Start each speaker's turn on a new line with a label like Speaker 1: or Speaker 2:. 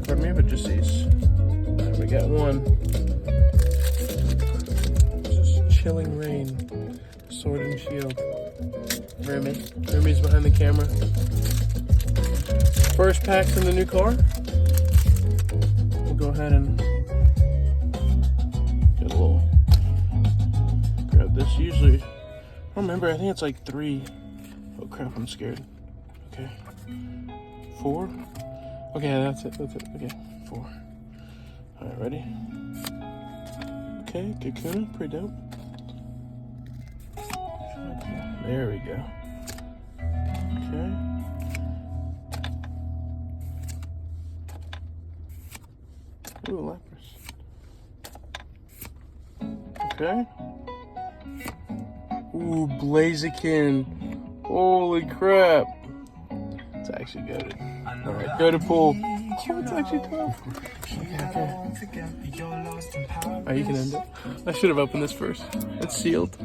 Speaker 1: tarot card Majesties. We got one. This is Chilling Rain. Sword and Shield. Remy. Remy's behind the camera. First packs in the new car. We'll go ahead and get a little. Grab this. Usually, I don't remember. I think it's like 3. Oh crap! I'm scared. Okay. 4. Okay, that's it. Okay, 4. All right, ready? Okay, Kakuna, pretty dope. There we go. Okay. Ooh, Lapras. Okay. Ooh, Blaziken. Holy crap. It's actually goated. Alright, go to pull. Oh, it's actually tough. Okay. Alright, you can end it. I should have opened this first. It's sealed.